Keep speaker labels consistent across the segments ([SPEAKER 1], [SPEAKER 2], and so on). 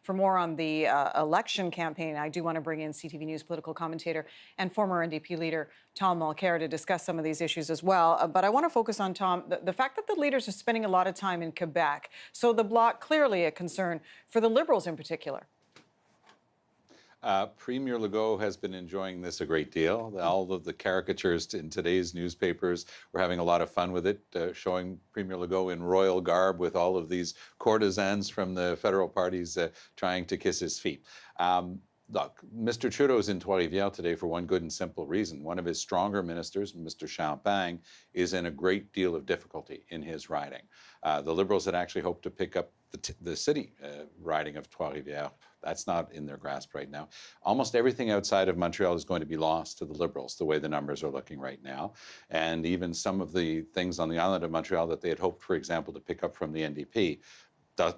[SPEAKER 1] For more on the election campaign, I do want to bring in CTV News political commentator and former NDP leader Tom Mulcair to discuss some of these issues as well. But I want to focus on, Tom, the fact that the leaders are spending a lot of time in Quebec. So the Bloc, clearly a concern for the Liberals in particular.
[SPEAKER 2] Premier Legault has been enjoying this a great deal. All of the caricatures in today's newspapers were having a lot of fun with it, showing Premier Legault in royal garb with all of these courtesans from the federal parties trying to kiss his feet. Look, Mr. Trudeau's in Trois-Rivières today for one good and simple reason. One of his stronger ministers, Mr. Champagne, is in a great deal of difficulty in his riding. The Liberals had actually hoped to pick up the city riding of Trois-Rivières. That's not in their grasp right now. Almost everything outside of Montreal is going to be lost to the Liberals, the way the numbers are looking right now. And even some of the things on the island of Montreal that they had hoped, for example, to pick up from the NDP,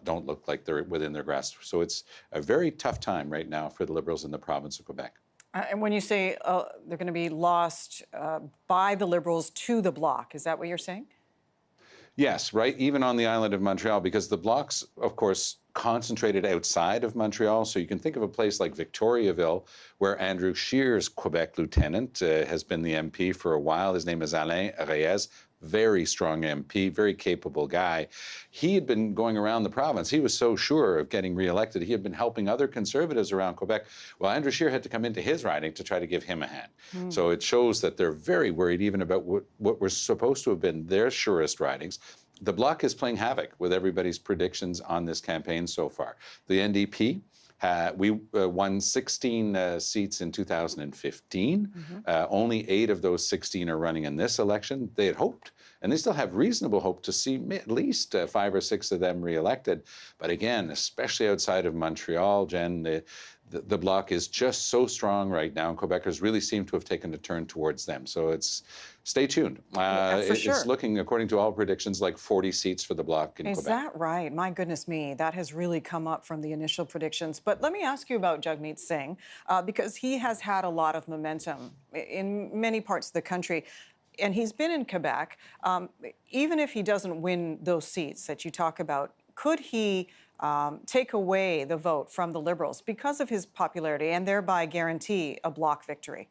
[SPEAKER 2] don't look like they're within their grasp. So it's a very tough time right now for the Liberals in the province of Quebec.
[SPEAKER 1] And when you say they're going to be lost by the Liberals to the Bloc, is that what you're saying?
[SPEAKER 2] Yes, right, even on the island of Montreal, because the Bloc's, of course, concentrated outside of Montreal. So you can think of a place like Victoriaville, where Andrew Scheer's Quebec lieutenant has been the MP for a while. His name is Alain Reyes. Very strong MP, very capable guy. He had been going around the province. He was so sure of getting reelected. He had been helping other conservatives around Quebec. Well, Andrew Scheer had to come into his riding to try to give him a hand. So it shows that they're very worried even about what were supposed to have been their surest ridings. The Bloc is playing havoc with everybody's predictions on this campaign so far. The NDP, we won 16 seats in 2015. Only 8 of those 16 are running in this election. They had hoped, and they still have reasonable hope to see at least 5 or 6 of them reelected. But again, especially outside of Montreal, Jen, the Bloc is just so strong right now, and Quebecers really seem to have taken a turn towards them. So stay tuned. It's looking, according to all predictions, like 40 seats for the Bloc in Quebec.
[SPEAKER 1] Is that right? My goodness me, that has really come up from the initial predictions. But let me ask you about Jagmeet Singh, because he has had a lot of momentum in many parts of the country. And he's been in Quebec. Even if he doesn't win those seats that you talk about, could he take away the vote from the Liberals because of his popularity and thereby guarantee a Bloc victory?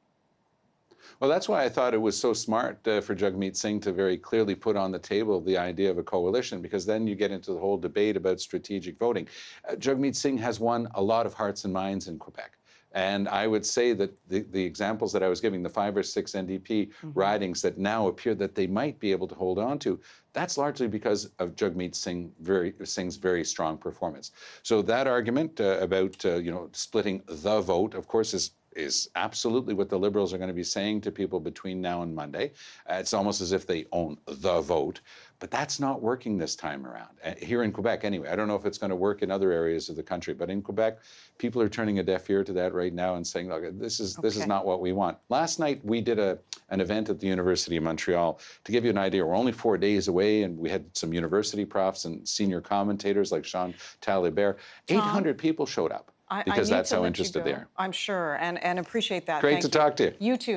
[SPEAKER 2] Well, that's why I thought it was so smart for Jagmeet Singh to very clearly put on the table the idea of a coalition, because then you get into the whole debate about strategic voting. Jagmeet Singh has won a lot of hearts and minds in Quebec. And I would say that the examples that I was giving, the 5 or 6 NDP ridings that now appear that they might be able to hold on to, that's largely because of Jagmeet Singh's very strong performance. So that argument about splitting the vote, of course, is absolutely what the Liberals are going to be saying to people between now and Monday. It's almost as if they own the vote. But that's not working this time around, here in Quebec anyway. I don't know if it's going to work in other areas of the country, but in Quebec, people are turning a deaf ear to that right now and saying, look, this is not what we want. Last night, we did an event at the University of Montreal. To give you an idea, we're only 4 days away, and we had some university profs and senior commentators like Sean Talibert. 800 people showed up because that's how interested they are.
[SPEAKER 1] I'm sure, and appreciate that.
[SPEAKER 2] Great to talk to you.
[SPEAKER 1] You too.